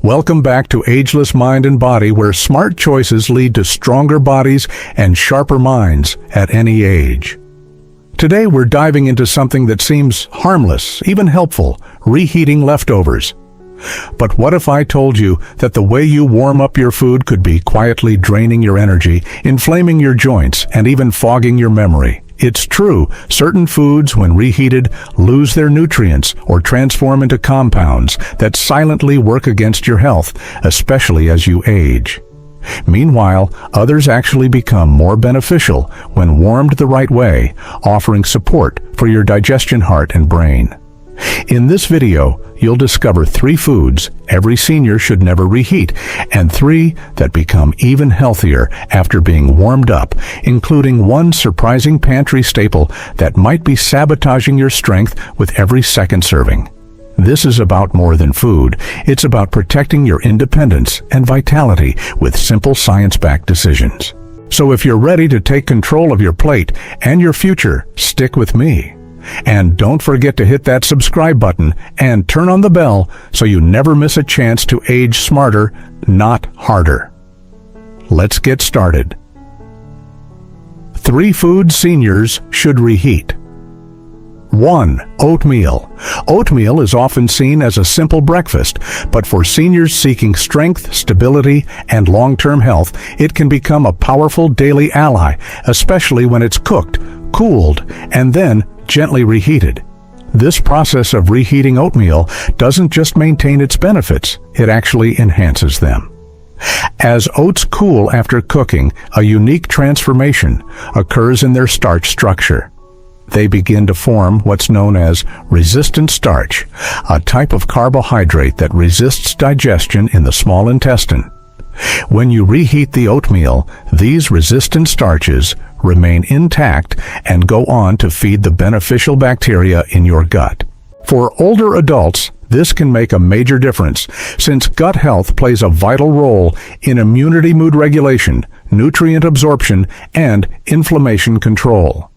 Welcome back to Ageless Mind and Body, where smart choices lead to stronger bodies and sharper minds at any age. Today we're diving into something that seems harmless, even helpful: reheating leftovers. But what if I told you that the way you warm up your food could be quietly draining your energy, inflaming your joints, and even fogging your memory? It's true, certain foods, when reheated, lose their nutrients or transform into compounds that silently work against your health, especially as you age. Meanwhile, others actually become more beneficial when warmed the right way, offering support for your digestion, heart, and brain. In this video, you'll discover 3 foods every senior should never reheat, and 3 that become even healthier after being warmed up, including one surprising pantry staple that might be sabotaging your strength with every second serving. This is about more than food. It's about protecting your independence and vitality with simple science-backed decisions. So if you're ready to take control of your plate and your future, stick with me. And don't forget to hit that subscribe button and turn on the bell so you never miss a chance to age smarter, not harder. Let's get started. 3 foods seniors should reheat. 1. Oatmeal. Oatmeal is often seen as a simple breakfast, but for seniors seeking strength, stability, and long-term health, it can become a powerful daily ally, especially when it's cooked, cooled, and then gently reheated. This process of reheating oatmeal doesn't just maintain its benefits, it actually enhances them. As oats cool after cooking, a unique transformation occurs in their starch structure. They begin to form what's known as resistant starch, a type of carbohydrate that resists digestion in the small intestine. When you reheat the oatmeal, these resistant starches remain intact and go on to feed the beneficial bacteria in your gut. For older adults, this can make a major difference, since gut health plays a vital role in immunity, mood regulation, nutrient absorption, and inflammation control.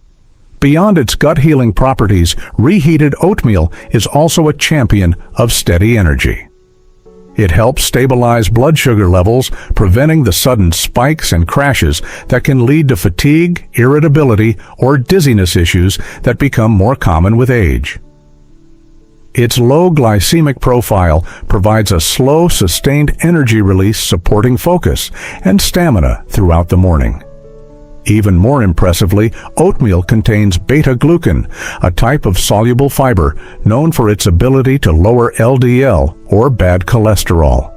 Beyond its gut-healing properties, reheated oatmeal is also a champion of steady energy. It helps stabilize blood sugar levels, preventing the sudden spikes and crashes that can lead to fatigue, irritability, or dizziness issues that become more common with age. Its low glycemic profile provides a slow, sustained energy release, supporting focus and stamina throughout the morning. Even more impressively, oatmeal contains beta-glucan, a type of soluble fiber known for its ability to lower LDL, or bad cholesterol.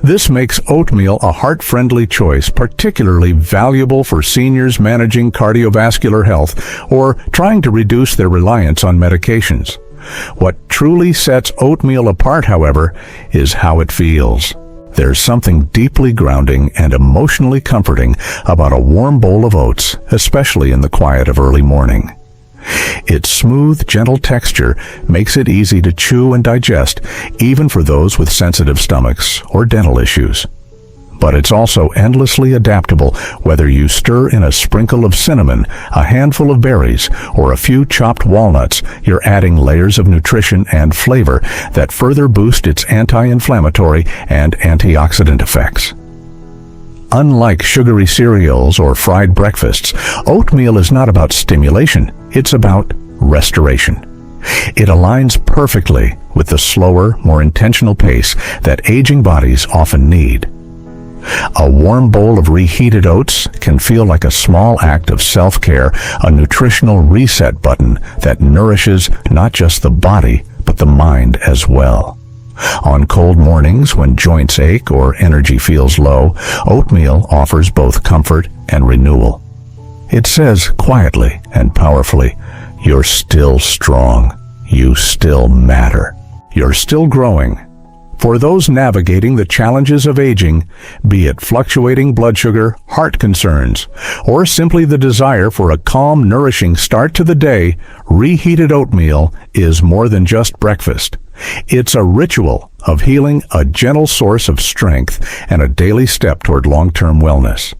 This makes oatmeal a heart-friendly choice, particularly valuable for seniors managing cardiovascular health or trying to reduce their reliance on medications. What truly sets oatmeal apart, however, is how it feels. There's something deeply grounding and emotionally comforting about a warm bowl of oats, especially in the quiet of early morning. Its smooth, gentle texture makes it easy to chew and digest, even for those with sensitive stomachs or dental issues. But it's also endlessly adaptable, whether you stir in a sprinkle of cinnamon, a handful of berries, or a few chopped walnuts. You're adding layers of nutrition and flavor that further boost its anti-inflammatory and antioxidant effects. Unlike sugary cereals or fried breakfasts, oatmeal is not about stimulation, it's about restoration. It aligns perfectly with the slower, more intentional pace that aging bodies often need. A warm bowl of reheated oats can feel like a small act of self-care, a nutritional reset button that nourishes not just the body, but the mind as well. On cold mornings when joints ache or energy feels low, oatmeal offers both comfort and renewal. It says quietly and powerfully, "You're still strong. You still matter. You're still growing." For those navigating the challenges of aging, be it fluctuating blood sugar, heart concerns, or simply the desire for a calm, nourishing start to the day, reheated oatmeal is more than just breakfast. It's a ritual of healing, a gentle source of strength, and a daily step toward long-term wellness.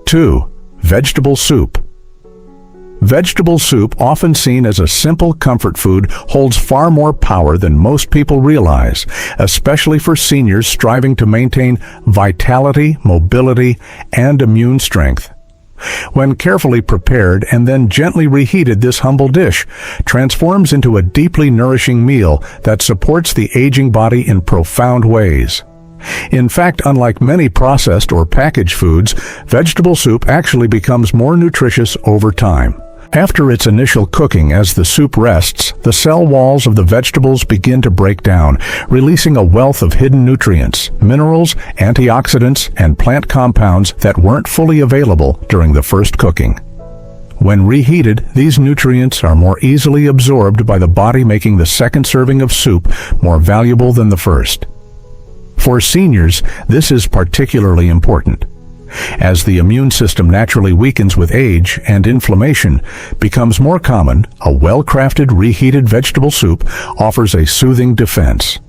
2. Vegetable soup. Vegetable soup, often seen as a simple comfort food, holds far more power than most people realize, especially for seniors striving to maintain vitality, mobility, and immune strength. When carefully prepared and then gently reheated, this humble dish transforms into a deeply nourishing meal that supports the aging body in profound ways. In fact, unlike many processed or packaged foods, vegetable soup actually becomes more nutritious over time. After its initial cooking, as the soup rests, the cell walls of the vegetables begin to break down, releasing a wealth of hidden nutrients, minerals, antioxidants, and plant compounds that weren't fully available during the first cooking. When reheated, these nutrients are more easily absorbed by the body, making the second serving of soup more valuable than the first. For seniors, this is particularly important. As the immune system naturally weakens with age and inflammation becomes more common, a well-crafted reheated vegetable soup offers a soothing defense.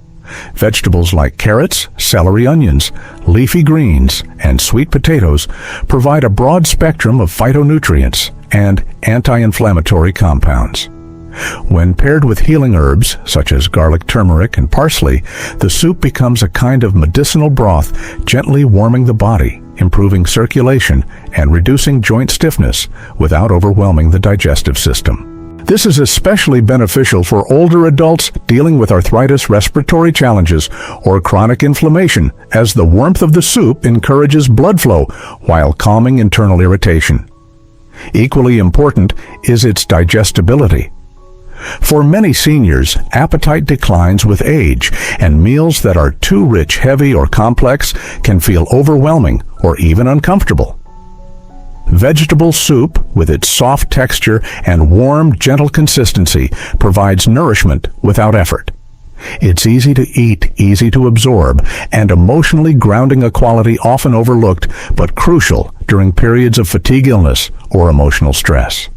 Vegetables like carrots, celery, onions, leafy greens, and sweet potatoes provide a broad spectrum of phytonutrients and anti-inflammatory compounds. When paired with healing herbs, such as garlic, turmeric, and parsley, the soup becomes a kind of medicinal broth, gently warming the body, improving circulation, and reducing joint stiffness without overwhelming the digestive system. This is especially beneficial for older adults dealing with arthritis, respiratory challenges, or chronic inflammation, as the warmth of the soup encourages blood flow while calming internal irritation. Equally important is its digestibility. For many seniors, appetite declines with age, and meals that are too rich, heavy, or complex can feel overwhelming or even uncomfortable. Vegetable soup, with its soft texture and warm, gentle consistency, provides nourishment without effort. It's easy to eat, easy to absorb, and emotionally grounding, a quality often overlooked but crucial during periods of fatigue, illness, or emotional stress.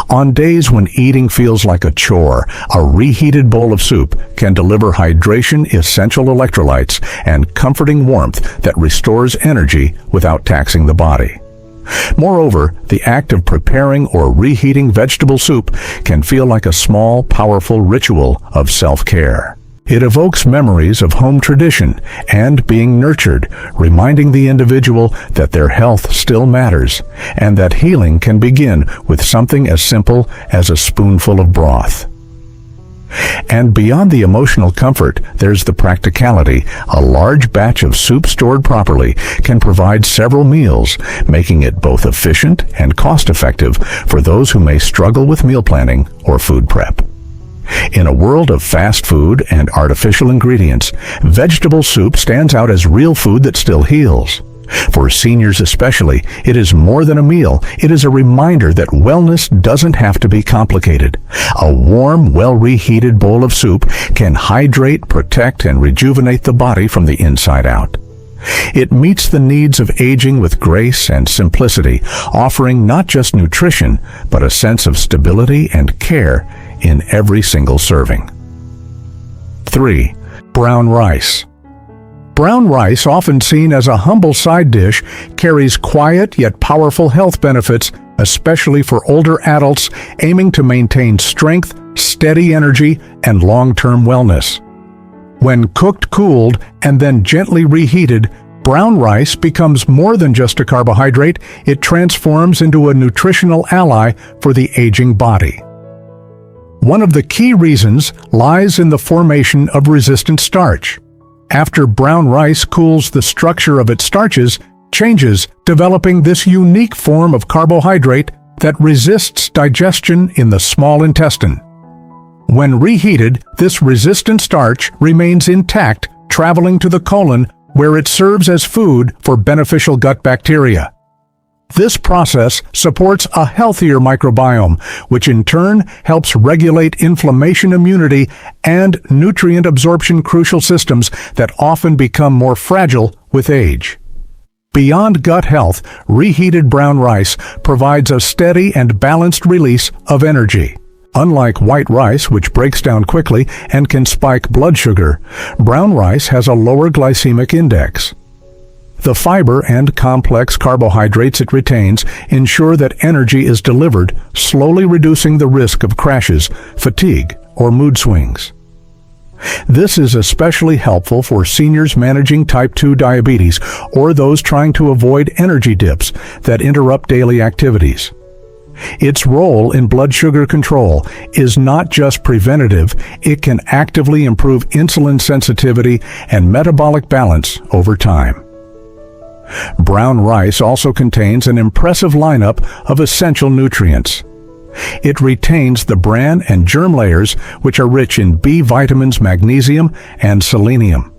On days when eating feels like a chore, a reheated bowl of soup can deliver hydration, essential electrolytes, and comforting warmth that restores energy without taxing the body. Moreover, the act of preparing or reheating vegetable soup can feel like a small, powerful ritual of self-care. It evokes memories of home tradition and being nurtured, reminding the individual that their health still matters and that healing can begin with something as simple as a spoonful of broth. And beyond the emotional comfort, there's the practicality. A large batch of soup stored properly can provide several meals, making it both efficient and cost-effective for those who may struggle with meal planning or food prep. In a world of fast food and artificial ingredients, vegetable soup stands out as real food that still heals. For seniors especially, it is more than a meal. It is a reminder that wellness doesn't have to be complicated. A warm, well-reheated bowl of soup can hydrate, protect, and rejuvenate the body from the inside out. It meets the needs of aging with grace and simplicity, offering not just nutrition, but a sense of stability and care in every single serving. 3. Brown rice. Brown rice, often seen as a humble side dish, carries quiet yet powerful health benefits, especially for older adults aiming to maintain strength, steady energy, and long-term wellness. When cooked, cooled, and then gently reheated, brown rice becomes more than just a carbohydrate. It transforms into a nutritional ally for the aging body. One of the key reasons lies in the formation of resistant starch. After brown rice cools, the structure of its starches changes, developing this unique form of carbohydrate that resists digestion in the small intestine. When reheated, this resistant starch remains intact, traveling to the colon, where it serves as food for beneficial gut bacteria. This process supports a healthier microbiome, which in turn helps regulate inflammation, immunity, and nutrient absorption, crucial systems that often become more fragile with age. Beyond gut health, reheated brown rice provides a steady and balanced release of energy. Unlike white rice, which breaks down quickly and can spike blood sugar, brown rice has a lower glycemic index. The fiber and complex carbohydrates it retains ensure that energy is delivered, slowly reducing the risk of crashes, fatigue, or mood swings. This is especially helpful for seniors managing type 2 diabetes or those trying to avoid energy dips that interrupt daily activities. Its role in blood sugar control is not just preventative, it can actively improve insulin sensitivity and metabolic balance over time. Brown rice also contains an impressive lineup of essential nutrients. It retains the bran and germ layers, which are rich in B vitamins, magnesium, and selenium.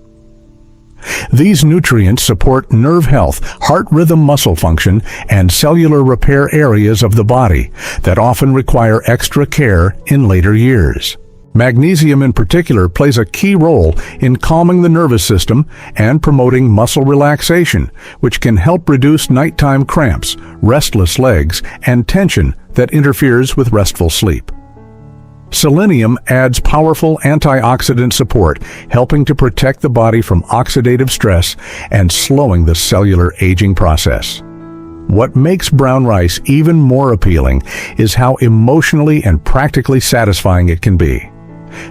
These nutrients support nerve health, heart rhythm, muscle function, and cellular repair areas of the body that often require extra care in later years. Magnesium in particular plays a key role in calming the nervous system and promoting muscle relaxation, which can help reduce nighttime cramps, restless legs, and tension that interferes with restful sleep. Selenium adds powerful antioxidant support, helping to protect the body from oxidative stress and slowing the cellular aging process. What makes brown rice even more appealing is how emotionally and practically satisfying it can be.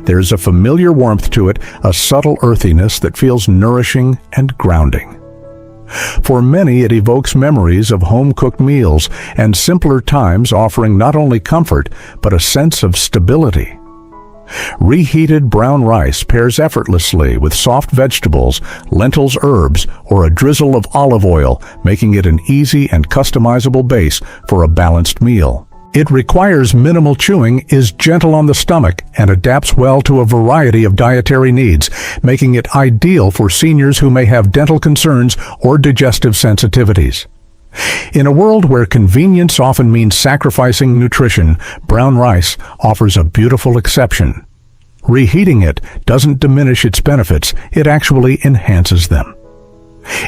There's a familiar warmth to it, a subtle earthiness that feels nourishing and grounding. For many, it evokes memories of home-cooked meals and simpler times, offering not only comfort, but a sense of stability. Reheated brown rice pairs effortlessly with soft vegetables, lentils, herbs, or a drizzle of olive oil, making it an easy and customizable base for a balanced meal. It requires minimal chewing, is gentle on the stomach, and adapts well to a variety of dietary needs, making it ideal for seniors who may have dental concerns or digestive sensitivities. In a world where convenience often means sacrificing nutrition, brown rice offers a beautiful exception. Reheating it doesn't diminish its benefits, it actually enhances them.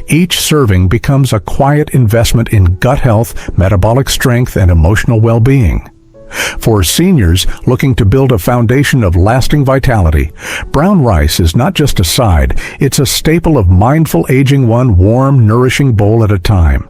Each serving becomes a quiet investment in gut health, metabolic strength, and emotional well-being. For seniors looking to build a foundation of lasting vitality, brown rice is not just a side, it's a staple of mindful aging, one warm, nourishing bowl at a time.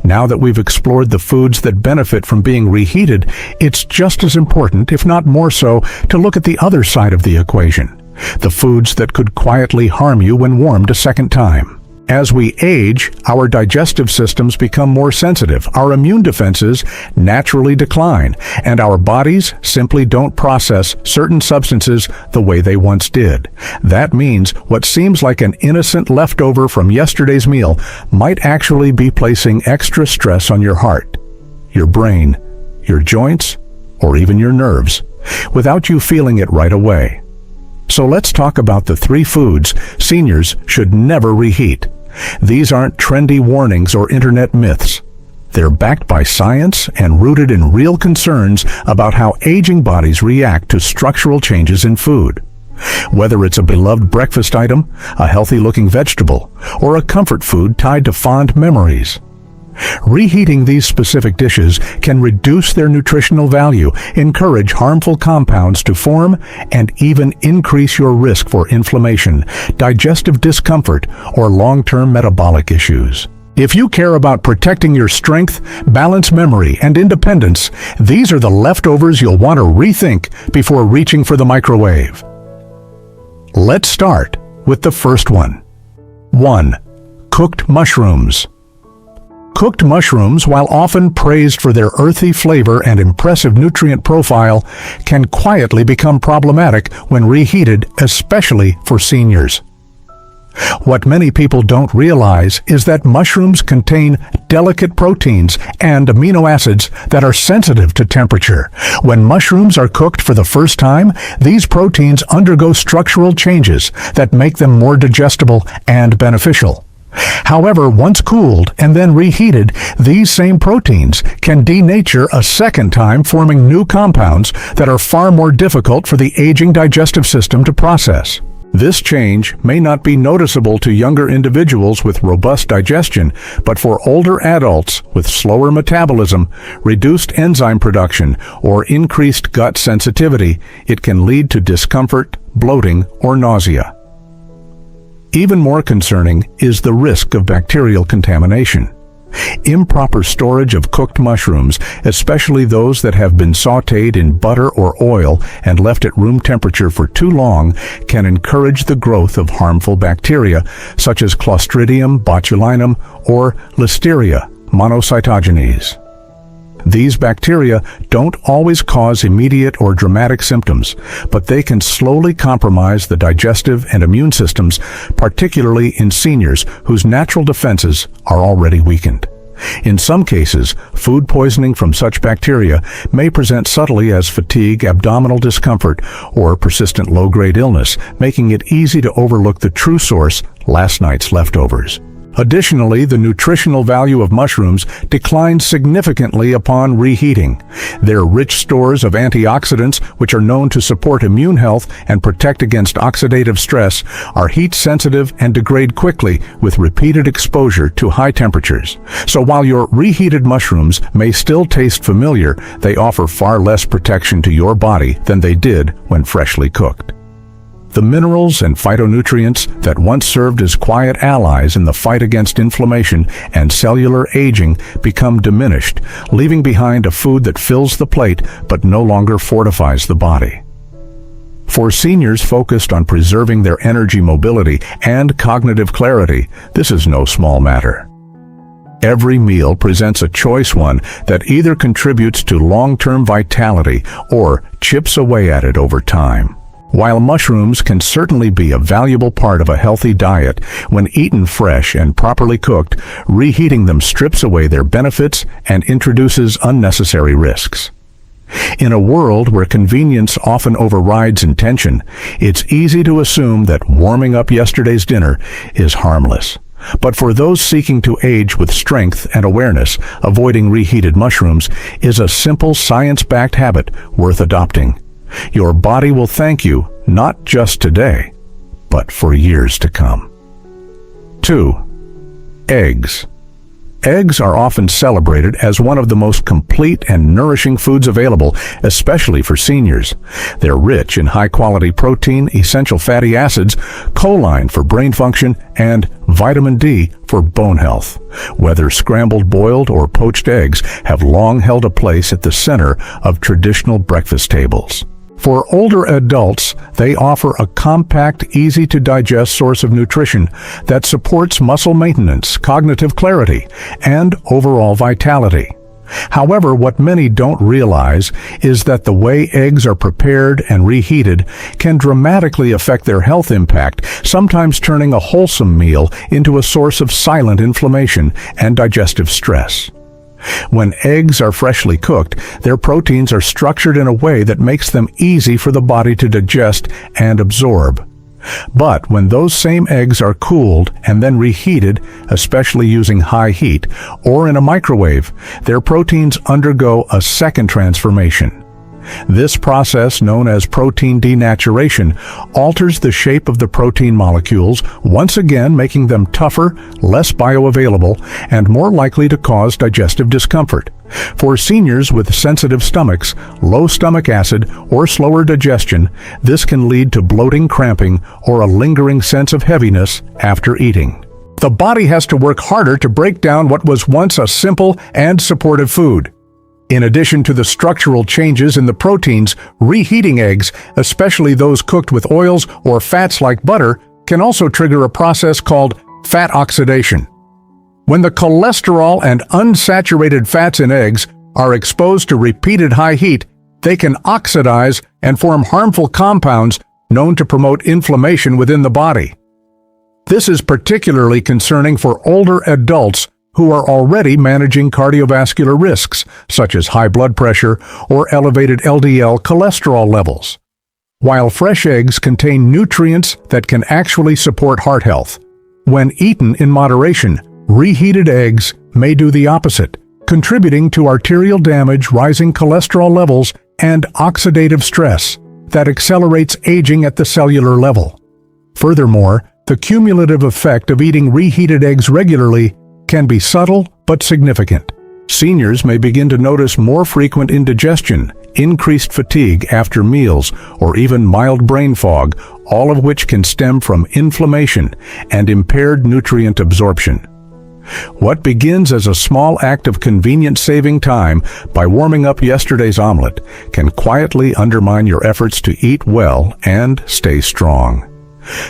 Now that we've explored the foods that benefit from being reheated, it's just as important, if not more so, to look at the other side of the equation. The foods that could quietly harm you when warmed a second time. As we age, our digestive systems become more sensitive, our immune defenses naturally decline, and our bodies simply don't process certain substances the way they once did. That means what seems like an innocent leftover from yesterday's meal might actually be placing extra stress on your heart, your brain, your joints, or even your nerves, without you feeling it right away. So let's talk about the 3 foods seniors should never reheat. These aren't trendy warnings or internet myths. They're backed by science and rooted in real concerns about how aging bodies react to structural changes in food. Whether it's a beloved breakfast item, a healthy-looking vegetable, or a comfort food tied to fond memories, reheating these specific dishes can reduce their nutritional value, encourage harmful compounds to form, and even increase your risk for inflammation, digestive discomfort, or long-term metabolic issues. If you care about protecting your strength, balance, memory, and independence, these are the leftovers you'll want to rethink before reaching for the microwave. Let's start with the first one. 1. Cooked mushrooms. Cooked mushrooms, while often praised for their earthy flavor and impressive nutrient profile, can quietly become problematic when reheated, especially for seniors. What many people don't realize is that mushrooms contain delicate proteins and amino acids that are sensitive to temperature. When mushrooms are cooked for the first time, these proteins undergo structural changes that make them more digestible and beneficial. However, once cooled and then reheated, these same proteins can denature a second time, forming new compounds that are far more difficult for the aging digestive system to process. This change may not be noticeable to younger individuals with robust digestion, but for older adults with slower metabolism, reduced enzyme production, or increased gut sensitivity, it can lead to discomfort, bloating, or nausea. Even more concerning is the risk of bacterial contamination. Improper storage of cooked mushrooms, especially those that have been sautéed in butter or oil and left at room temperature for too long, can encourage the growth of harmful bacteria such as Clostridium botulinum or Listeria monocytogenes. These bacteria don't always cause immediate or dramatic symptoms, but they can slowly compromise the digestive and immune systems, particularly in seniors whose natural defenses are already weakened. In some cases, food poisoning from such bacteria may present subtly as fatigue, abdominal discomfort, or persistent low-grade illness, making it easy to overlook the true source, last night's leftovers. Additionally, the nutritional value of mushrooms declines significantly upon reheating. Their rich stores of antioxidants, which are known to support immune health and protect against oxidative stress, are heat-sensitive and degrade quickly with repeated exposure to high temperatures. So while your reheated mushrooms may still taste familiar, they offer far less protection to your body than they did when freshly cooked. The minerals and phytonutrients that once served as quiet allies in the fight against inflammation and cellular aging become diminished, leaving behind a food that fills the plate but no longer fortifies the body. For seniors focused on preserving their energy mobility and cognitive clarity, this is no small matter. Every meal presents a choice one that either contributes to long-term vitality or chips away at it over time. While mushrooms can certainly be a valuable part of a healthy diet, when eaten fresh and properly cooked, reheating them strips away their benefits and introduces unnecessary risks. In a world where convenience often overrides intention, it's easy to assume that warming up yesterday's dinner is harmless. But for those seeking to age with strength and awareness, avoiding reheated mushrooms is a simple science-backed habit worth adopting. Your body will thank you, not just today, but for years to come. 2. Eggs. Eggs are often celebrated as one of the most complete and nourishing foods available, especially for seniors. They're rich in high-quality protein, essential fatty acids, choline for brain function, and vitamin D for bone health. Whether scrambled, boiled, or poached eggs have long held a place at the center of traditional breakfast tables. For older adults, they offer a compact, easy-to-digest source of nutrition that supports muscle maintenance, cognitive clarity, and overall vitality. However, what many don't realize is that the way eggs are prepared and reheated can dramatically affect their health impact, sometimes turning a wholesome meal into a source of silent inflammation and digestive stress. When eggs are freshly cooked, their proteins are structured in a way that makes them easy for the body to digest and absorb. But when those same eggs are cooled and then reheated, especially using high heat, or in a microwave, their proteins undergo a second transformation. This process, known as protein denaturation, alters the shape of the protein molecules, once again making them tougher, less bioavailable, and more likely to cause digestive discomfort. For seniors with sensitive stomachs, low stomach acid, or slower digestion, this can lead to bloating, cramping, or a lingering sense of heaviness after eating. The body has to work harder to break down what was once a simple and supportive food. In addition to the structural changes in the proteins, reheating eggs, especially those cooked with oils or fats like butter, can also trigger a process called fat oxidation. When the cholesterol and unsaturated fats in eggs are exposed to repeated high heat, they can oxidize and form harmful compounds known to promote inflammation within the body. This is particularly concerning for older adults who are already managing cardiovascular risks, such as high blood pressure or elevated LDL cholesterol levels. While fresh eggs contain nutrients that can actually support heart health, when eaten in moderation, reheated eggs may do the opposite, contributing to arterial damage, rising cholesterol levels, and oxidative stress that accelerates aging at the cellular level. Furthermore, the cumulative effect of eating reheated eggs regularly can be subtle but significant. Seniors may begin to notice more frequent indigestion, increased fatigue after meals, or even mild brain fog, all of which can stem from inflammation and impaired nutrient absorption. What begins as a small act of convenient saving time by warming up yesterday's omelet can quietly undermine your efforts to eat well and stay strong.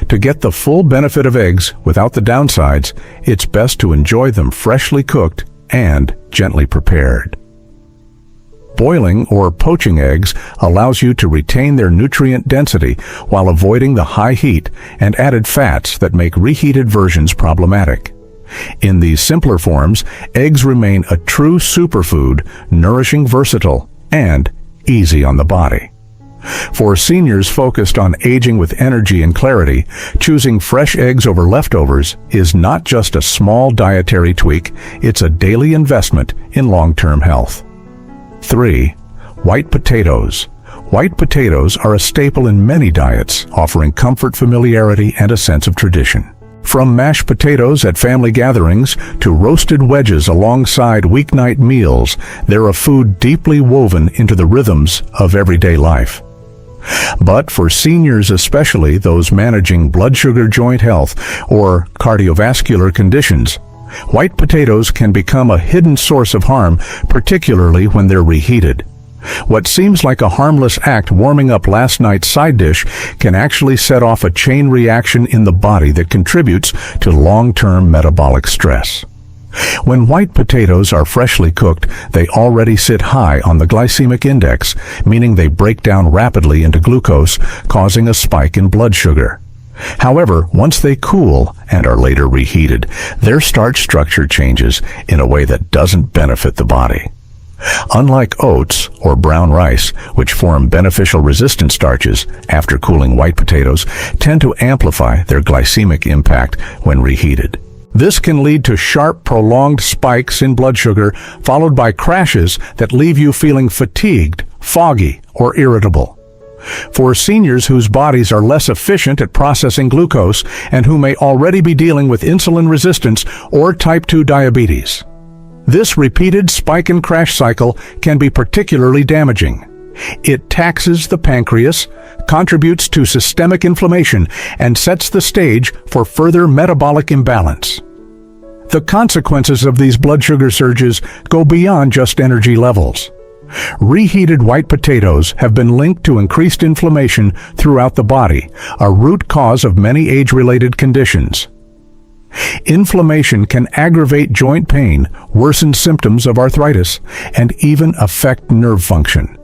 To get the full benefit of eggs without the downsides, it's best to enjoy them freshly cooked and gently prepared. Boiling or poaching eggs allows you to retain their nutrient density while avoiding the high heat and added fats that make reheated versions problematic. In these simpler forms, eggs remain a true superfood, nourishing, versatile, and easy on the body. For seniors focused on aging with energy and clarity, choosing fresh eggs over leftovers is not just a small dietary tweak, it's a daily investment in long-term health. 3. White potatoes. White potatoes are a staple in many diets, offering comfort, familiarity, and a sense of tradition. From mashed potatoes at family gatherings to roasted wedges alongside weeknight meals, they're a food deeply woven into the rhythms of everyday life. But for seniors, especially those managing blood sugar, joint health, or cardiovascular conditions, white potatoes can become a hidden source of harm, particularly when they're reheated. What seems like a harmless act, warming up last night's side dish, can actually set off a chain reaction in the body that contributes to long-term metabolic stress. When white potatoes are freshly cooked, they already sit high on the glycemic index, meaning they break down rapidly into glucose, causing a spike in blood sugar. However, once they cool and are later reheated, their starch structure changes in a way that doesn't benefit the body. Unlike oats or brown rice, which form beneficial resistant starches after cooling, white potatoes tend to amplify their glycemic impact when reheated. This can lead to sharp, prolonged spikes in blood sugar, followed by crashes that leave you feeling fatigued, foggy, or irritable. For seniors whose bodies are less efficient at processing glucose and who may already be dealing with insulin resistance or type 2 diabetes, this repeated spike and crash cycle can be particularly damaging. It taxes the pancreas, contributes to systemic inflammation, and sets the stage for further metabolic imbalance. The consequences of these blood sugar surges go beyond just energy levels. Reheated white potatoes have been linked to increased inflammation throughout the body, a root cause of many age-related conditions. Inflammation can aggravate joint pain, worsen symptoms of arthritis, and even affect nerve function.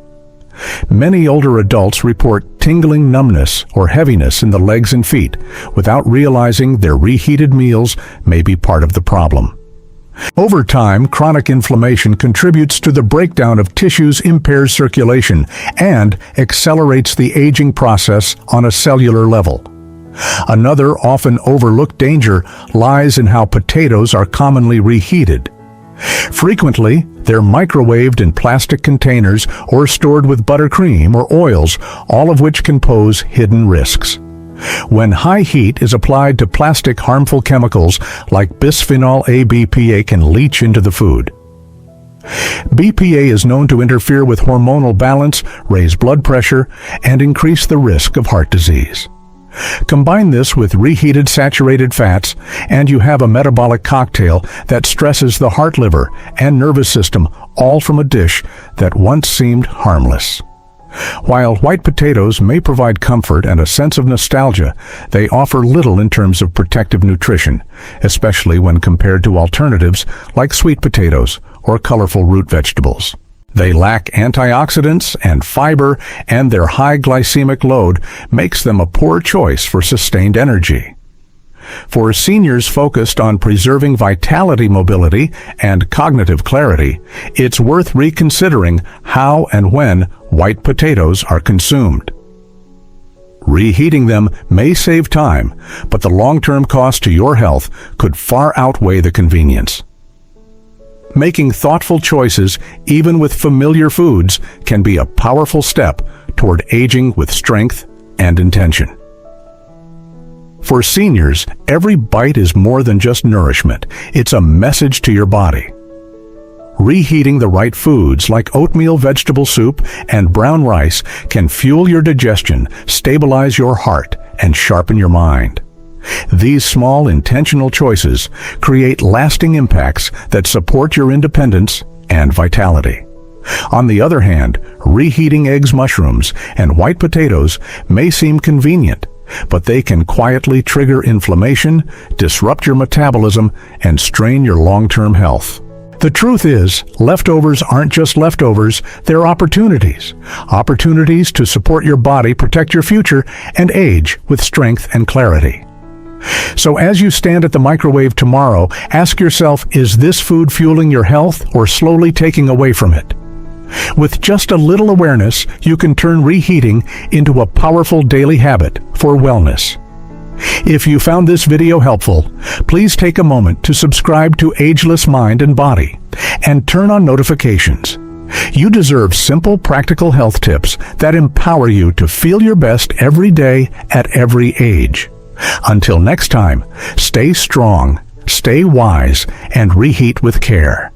Many older adults report tingling numbness or heaviness in the legs and feet without realizing their reheated meals may be part of the problem. Over time, chronic inflammation contributes to the breakdown of tissues, impairs circulation, and accelerates the aging process on a cellular level. Another often overlooked danger lies in how potatoes are commonly reheated. Frequently, they're microwaved in plastic containers or stored with buttercream or oils, all of which can pose hidden risks. When high heat is applied to plastic, harmful chemicals like bisphenol A BPA can leach into the food. BPA is known to interfere with hormonal balance, raise blood pressure, and increase the risk of heart disease. Combine this with reheated saturated fats, and you have a metabolic cocktail that stresses the heart, liver, and nervous system, all from a dish that once seemed harmless. While white potatoes may provide comfort and a sense of nostalgia, they offer little in terms of protective nutrition, especially when compared to alternatives like sweet potatoes or colorful root vegetables. They lack antioxidants and fiber, and their high glycemic load makes them a poor choice for sustained energy. For seniors focused on preserving vitality, mobility, and cognitive clarity, it's worth reconsidering how and when white potatoes are consumed. Reheating them may save time, but the long-term cost to your health could far outweigh the convenience. Making thoughtful choices, even with familiar foods, can be a powerful step toward aging with strength and intention. For seniors, every bite is more than just nourishment. It's a message to your body. Reheating the right foods like oatmeal vegetable soup and brown rice can fuel your digestion, stabilize your heart, and sharpen your mind. These small, intentional choices create lasting impacts that support your independence and vitality. On the other hand, reheating eggs, mushrooms, and white potatoes may seem convenient, but they can quietly trigger inflammation, disrupt your metabolism, and strain your long-term health. The truth is, leftovers aren't just leftovers, they're opportunities. Opportunities to support your body, protect your future, and age with strength and clarity. So as you stand at the microwave tomorrow, ask yourself, is this food fueling your health or slowly taking away from it? With just a little awareness, you can turn reheating into a powerful daily habit for wellness. If you found this video helpful, please take a moment to subscribe to Ageless Mind and Body and turn on notifications. You deserve simple, practical health tips that empower you to feel your best every day at every age. Until next time, stay strong, stay wise, and reheat with care.